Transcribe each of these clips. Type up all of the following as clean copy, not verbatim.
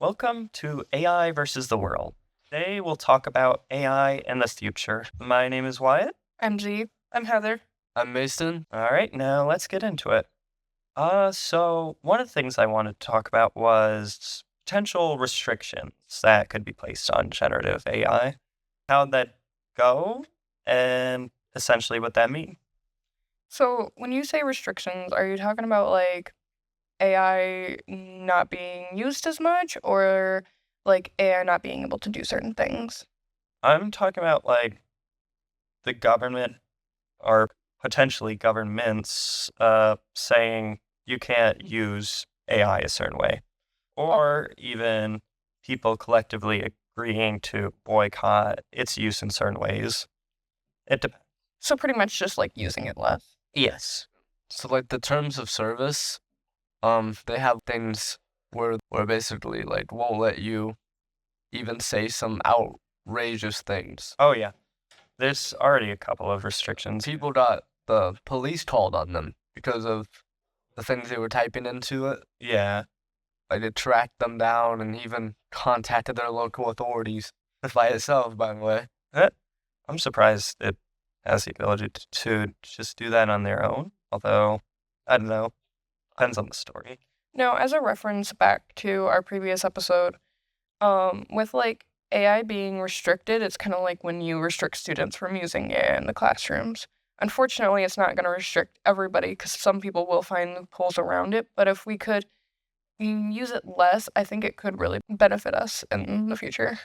Welcome to AI versus the world. Today we'll talk about AI and the future. My name is Wyatt. I'm G. I'm Heather. I'm Mason. All right, now let's get into it. So one of the things I wanted to talk about was potential restrictions that could be placed on generative AI. How'd that go? And essentially what that means. So, when you say restrictions, are you talking about like AI not being used as much or like AI not being able to do certain things? I'm talking about like the government or potentially governments saying you can't use AI a certain way, Oh, or even people collectively agreeing to boycott its use in certain ways. It depends. so pretty much just like using it less. Yes. So like the terms of service, they have things where basically like won't let you even say some outrageous things. Oh, yeah. There's already a couple of restrictions. People got the police called on them because of the things they were typing into it. Yeah. Like it tracked them down and even contacted their local authorities by itself, by the way. I'm surprised it has the ability to just do that on their own. Although, I don't know. Depends on the story. Now, as a reference back to our previous episode, with like AI being restricted, it's kind of like when you restrict students from using AI in the classrooms. Unfortunately, it's not going to restrict everybody because some people will find loopholes around it. But if we could use it less, I think it could really benefit us in the future.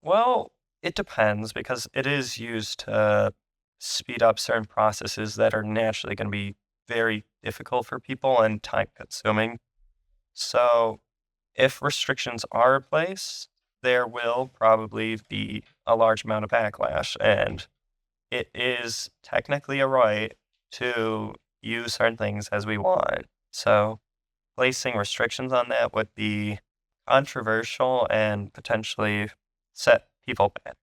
Well, it depends because it is used to speed up certain processes that are naturally going to be very difficult for people and time consuming. So, if restrictions are in place, there will probably be a large amount of backlash. And it is technically a right to use certain things as we want. So, placing restrictions on that would be controversial and potentially set people back.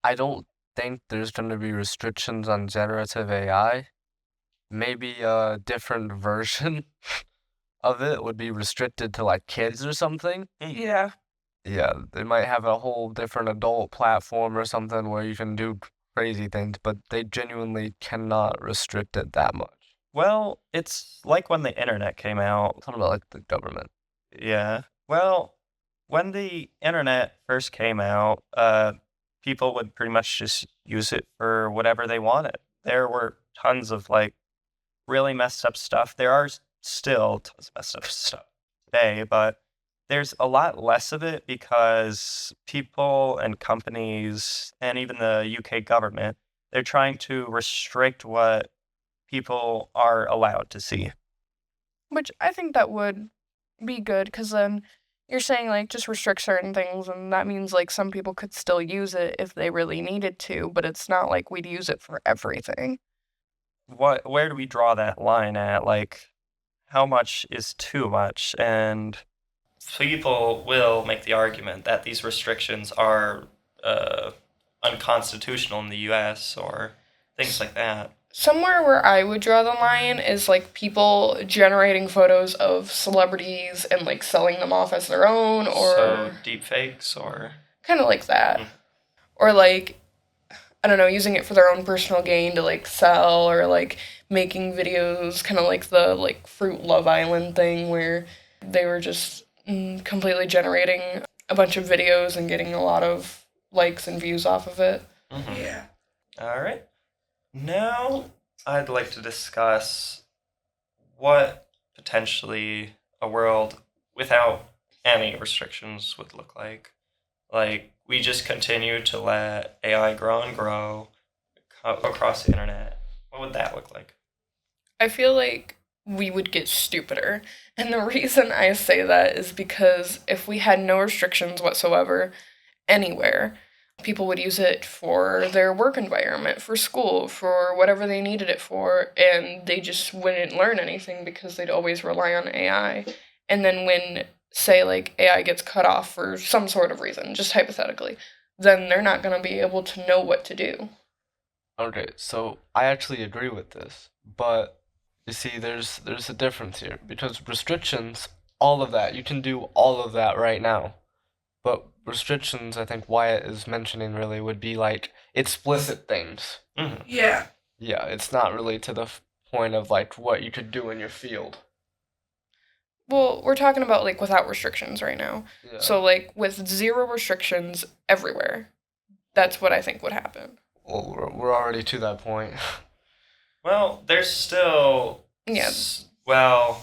I don't think there's going to be restrictions on generative AI. Maybe a different version of it would be restricted to like kids or something. Yeah. Yeah, they might have a whole different adult platform or something where you can do crazy things, but they genuinely cannot restrict it that much. Well, it's like when the internet came out. Talking about like the government. Yeah. Well, when the internet first came out, people would pretty much just use it for whatever they wanted. There were tons of like really messed up stuff. There are still tons of messed up stuff today, but there's a lot less of it because people and companies and even the UK government, they're trying to restrict what people are allowed to see. Which I think that would be good because then you're saying like just restrict certain things, and that means like some people could still use it if they really needed to, but it's not like we'd use it for everything. Where do we draw that line at? Like, how much is too much? And people will make the argument that these restrictions are unconstitutional in the US or things like that. Somewhere where I would draw the line is like people generating photos of celebrities and like selling them off as their own, or So, deep fakes or. kind of like that. Mm. Or like, I don't know, using it for their own personal gain to like sell, or like making videos, kind of like the like Fruit Love Island thing where they were just completely generating a bunch of videos and getting a lot of likes and views off of it. Mhm. Yeah. All right. Now, I'd like to discuss what potentially a world without any restrictions would look like. Like, we just continue to let AI grow and grow across the internet. What would that look like? I feel like we would get stupider. And the reason I say that is because if we had no restrictions whatsoever anywhere, people would use it for their work environment, for school, for whatever they needed it for, and they just wouldn't learn anything because they'd always rely on AI. And then when, say, like AI gets cut off for some sort of reason, just hypothetically, then they're not going to be able to know what to do. Okay, so I actually agree with this, but you see, there's a difference here because restrictions all of that. You can do all of that right now. But restrictions, I think Wyatt is mentioning really would be like explicit things. Mhm. Yeah. Yeah, it's not really to the point of like what you could do in your field. Well, we're talking about like without restrictions right now. Yeah. So like with zero restrictions everywhere. That's what I think would happen. Well, we're already to that point. Well, there's still. Yeah. Well,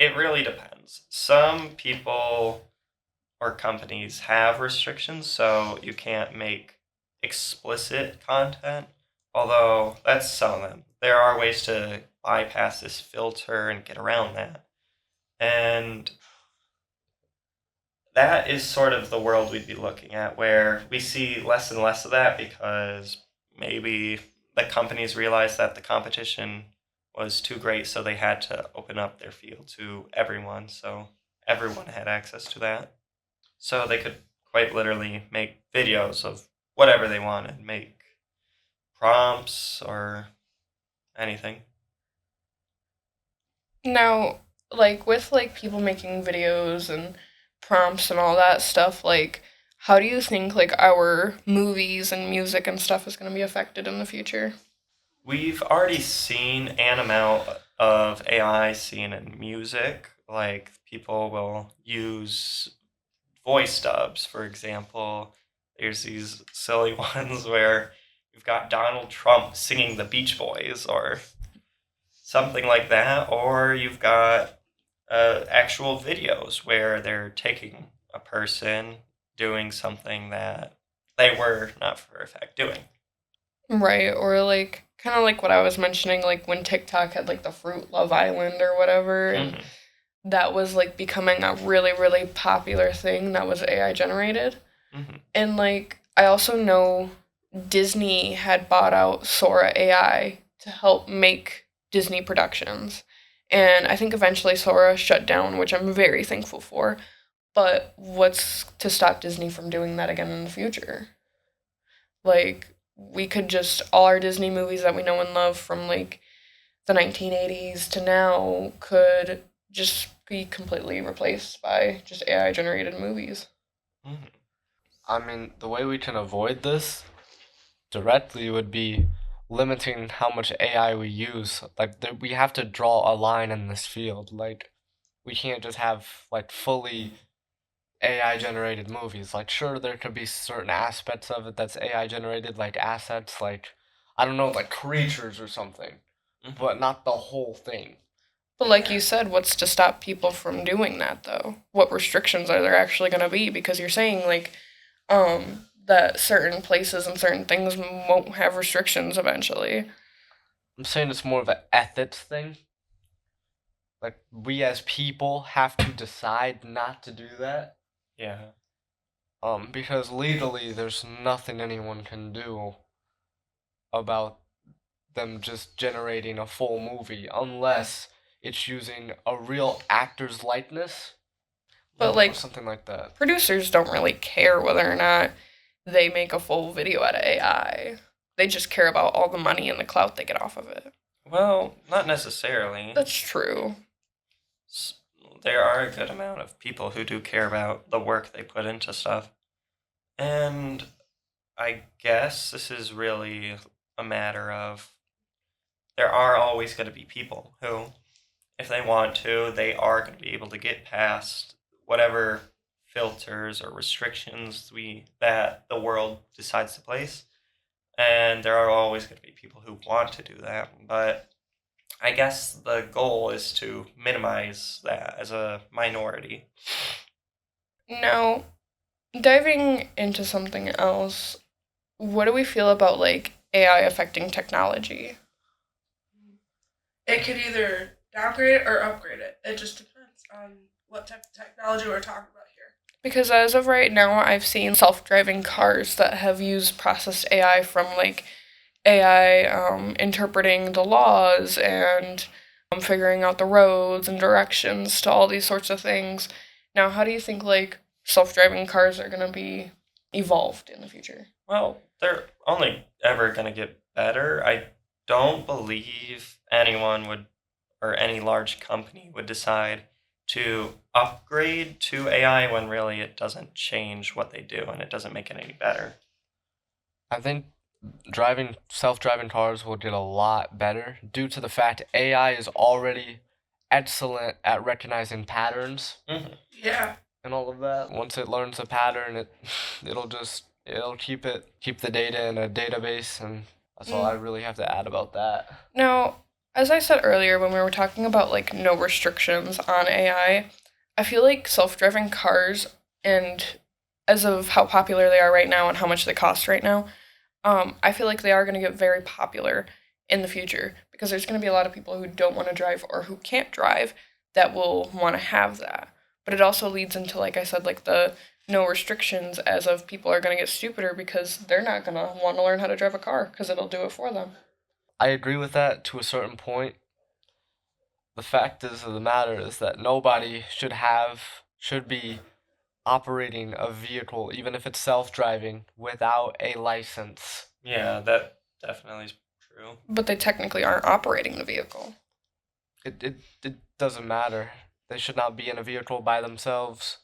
it really depends. Some people or companies have restrictions, so you can't make explicit content. Although that's some of them. There are ways to bypass this filter and get around that. And that is sort of the world we'd be looking at, where we see less and less of that because maybe the companies realized that the competition was too great, so they had to open up their field to everyone, so everyone had access to that. So they could quite literally make videos of whatever they wanted, make prompts or anything. Now, like with like people making videos and prompts and all that stuff, like how do you think like our movies and music and stuff is going to be affected in the future? We've already seen an amount of AI seen in music. Like people will use voice dubs, for example. There's these silly ones where you've got Donald Trump singing the Beach Boys or something like that, or you've got actual videos where they're taking a person doing something that they were not for a fact doing. Right, or like kind of like what I was mentioning, like when TikTok had like the Fruit Love Island or whatever, and Mhm. that was like becoming a really, really popular thing that was AI generated. Mhm. And like I also know Disney had bought out Sora AI to help make Disney productions. And I think eventually Sora shut down, which I'm very thankful for. But what's to stop Disney from doing that again in the future? Like we could just all our Disney movies that we know and love from like the 1980s to now could just be completely replaced by just AI generated movies. Mhm. I mean, the way we can avoid this directly would be limiting how much AI we use. Like, we have to draw a line in this field. Like, we can't just have like fully AI generated movies. Like, sure, there could be certain aspects of it that's AI generated, like assets, like I don't know, like creatures or something, Mhm. but not the whole thing. But like you said, what's to stop people from doing that though? What restrictions are there actually going to be? Because you're saying like that certain places and certain things won't have restrictions eventually. I'm saying it's more of an ethics thing. Like, we as people have to decide not to do that. Yeah. Because legally there's nothing anyone can do about them just generating a full movie unless it's using a real actor's likeness But or like something like that. producers don't really care whether or not they make a full video out of AI. They just care about all the money and the clout they get off of it. Well, not necessarily. That's true. There are a good amount of people who do care about the work they put into stuff. And I guess this is really a matter of there are always going to be people who, if they want to, they are going to be able to get past whatever filters or restrictions that the world decides to place. And there are always going to be people who want to do that, but I guess the goal is to minimize that as a minority. Now, diving into something else, what do we feel about like AI affecting technology? It could either downgrade it or upgrade it. It just depends on what type of technology we're talking about here. Because as of right now, I've seen self driving cars that have used processed AI from like AI interpreting the laws and figuring out the roads and directions to all these sorts of things. Now, how do you think like self driving cars are going to be evolved in the future? Well, they're only ever going to get better. I don't believe anyone would, or any large company would decide to upgrade to AI when really it doesn't change what they do and it doesn't make it any better. I think self-driving cars will get a lot better due to the fact AI is already excellent at recognizing patterns Mm-hmm. Yeah. and all of that. Once it learns a pattern, it'll keep the data in a database, and that's all I really have to add about that. Now, as I said earlier when we were talking about like no restrictions on I feel like self-driving cars and as of how popular they are right now and how much they cost right now, I feel like they are going to get very popular in the future because there's going to be a lot of people who don't want to drive or who can't drive that will want to have that. But it also leads into, like I said, like the no restrictions as of people are going to get stupider because they're not going to want to learn how to drive a car because it'll do it for them. I agree with that to a certain point. The fact of the matter is that nobody should be operating a vehicle, even if it's self-driving, without a license. Yeah, that definitely is true. But they technically aren't operating the vehicle. It doesn't matter. They should not be in a vehicle by themselves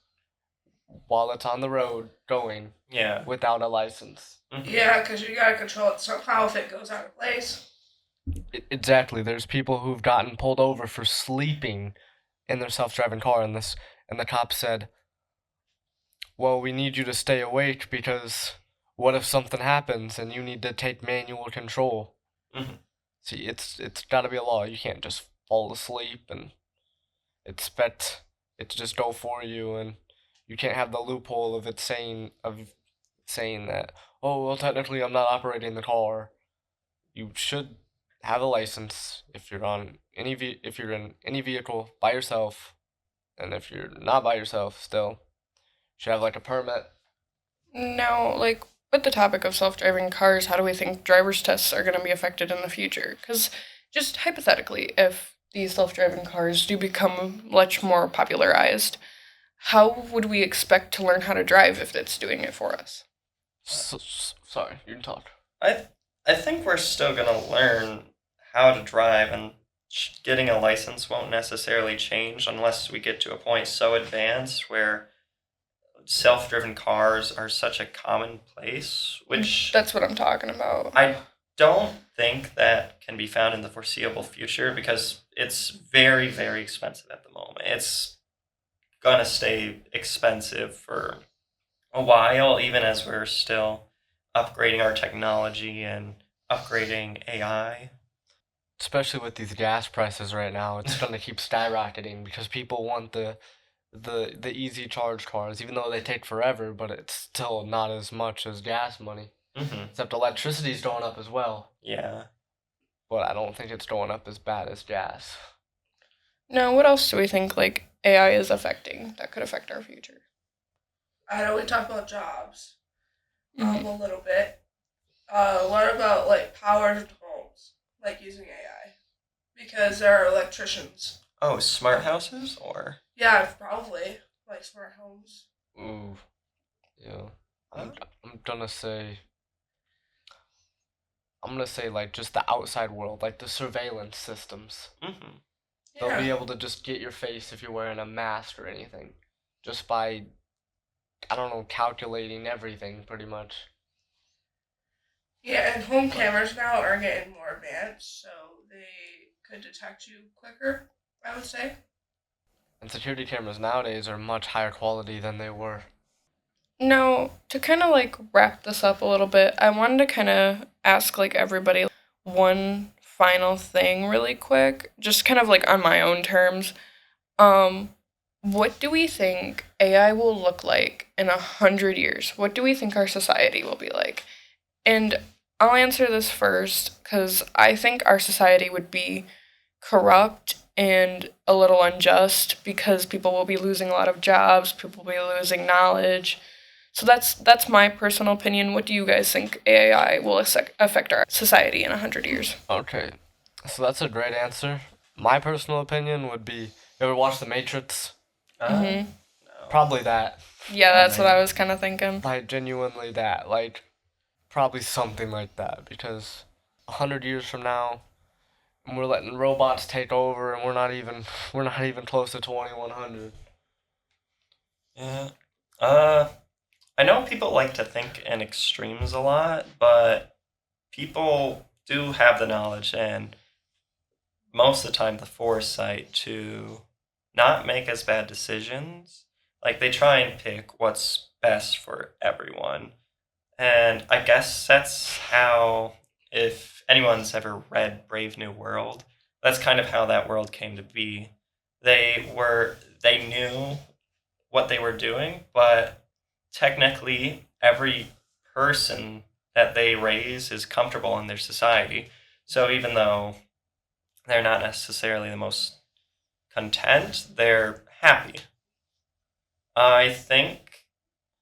while it's on the road going Yeah. without a license. Mhm. Yeah, because you gotta control it somehow if it goes out of place. Exactly. There's people who've gotten pulled over for sleeping in their self-driving car, and the cop said, "Well, we need you to stay awake because what if something happens and you need to take manual control?" Mhm. See, it's got to be a law. You can't just fall asleep and expect it to just go for you, and you can't have the loophole of saying that, "Oh, well, technically I'm not operating the car." You should have a license if you're if you're in any vehicle by yourself, and if you're not by yourself, still, you should have like a permit. Now, like with the topic of self-driving cars, how do we think driver's tests are going to be affected in the future? Because just hypothetically, if these self-driving cars do become much more popularized, how would we expect to learn how to drive if it's doing it for us? Sorry, you can talk. I think we're still gonna learn how to drive, and getting a license won't necessarily change unless we get to a point so advanced where self-driven cars are such a commonplace, which That's what I'm talking about. I don't think that can be found in the foreseeable future because it's very, very expensive at the moment. It's gonna stay expensive for a while, even as we're still upgrading our technology and upgrading AI. Especially with these gas prices right now, it's gonna keep skyrocketing because people want the easy charge cars, even though they take forever, but it's still not as much as gas money. Mm-hmm. Except electricity's going up as well, Yeah. but I don't think it's going up as bad as gas. Now, what else do we think like AI is affecting that could affect our future? I know we talked about jobs Mhm. a little bit. What about like powered homes, like using AI? Because there are electricians. Oh, smart houses or? Yeah, probably like smart homes. Ooh, yeah. Huh? I'm gonna say. I'm gonna say like just the outside world, like the surveillance systems. Mm-hmm. They'll be Yeah, able to just get your face if you're wearing a mask or anything, just by, I don't know, calculating everything pretty much. yeah, and home cameras now are getting more advanced, so they could detect you quicker. I would say. And security cameras nowadays are much higher quality than they were. Now, to kind of like wrap this up a little bit, I wanted to kind of ask like everybody one final thing really quick, just kind of like on my own terms. Um, what do we think AI will look like in 100 years? What do we think our society will be like? And I'll answer this first because I think our society would be corrupt and a little unjust because people will be losing a lot of jobs, people will be losing knowledge. So that's my personal opinion. What do you guys think AI will affect our society in 100 years? Okay, so that's a great answer. My personal opinion would be, you ever watch The Matrix? Mhm. No. Probably that. Yeah, that's what I was kind of thinking. Like, genuinely that. Like, probably something like that. Because 100 years from now, And we're letting robots take over, and we're not even close to 2100. Yeah. I know people like to think in extremes a lot, but people do have the knowledge and most of the time the foresight to not make as bad decisions. Like they try and pick what's best for everyone. And I guess that's how, if anyone's ever read Brave New World, that's kind of how that world came to be. They knew what they were doing, but technically every person that they raise is comfortable in their society. So even though they're not necessarily the most content, they're happy. I think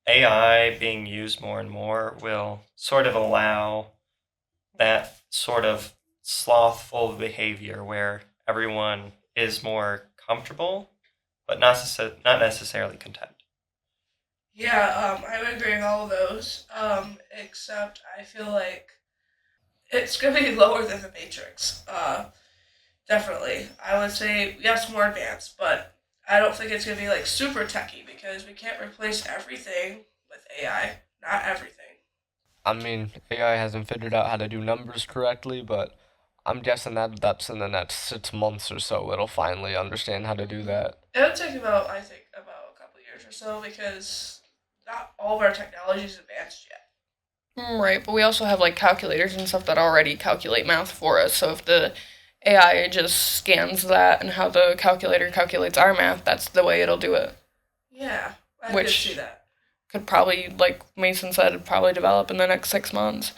AI being used more and more will sort of allow that sort of slothful behavior where everyone is more comfortable, but not necessarily content. Yeah, I would agree with all of those. Except I feel like it's gonna be lower than the Matrix. Definitely. I would say yes, more advanced, but I don't think it's gonna be like super techy because we can't replace everything with AI. Not everything. I mean, AI hasn't figured out how to do numbers correctly, but I'm guessing that that's in the next 6 months or so it'll finally understand how to do that. It'll take about I think about a couple years or so because not all of our technology is advanced yet. Right, but we also have like calculators and stuff that already calculate math for us. So if the AI just scans that and how the calculator calculates our math, that's the way it'll do it. Yeah, I could Which see that. could probably, like Mason said, probably develop in the next 6 months.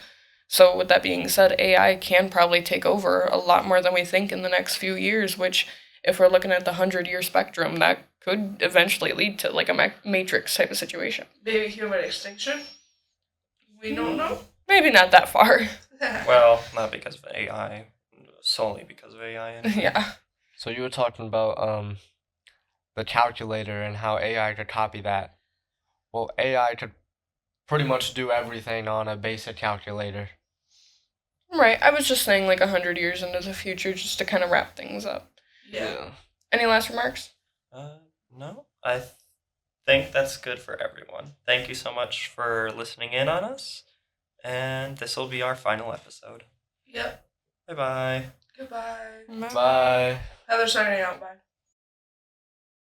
So with that being said, AI can probably take over a lot more than we think in the next few years, which if we're looking at the 100-year spectrum, that could eventually lead to like a matrix type of situation. Maybe human extinction. We don't know. Maybe not that far. Well, not because of AI, solely because of AI. Anyway. Yeah. So you were talking about the calculator and how AI could copy that. Well, AI could pretty much do everything on a basic calculator. Right. I was just saying like 100 years into the future just to kind of wrap things up. Yeah. Any last remarks? No, I think that's good for everyone. Thank you so much for listening in on us, and this will be our final episode. Yep. Bye bye. Goodbye. Bye. Heather signing out. Bye.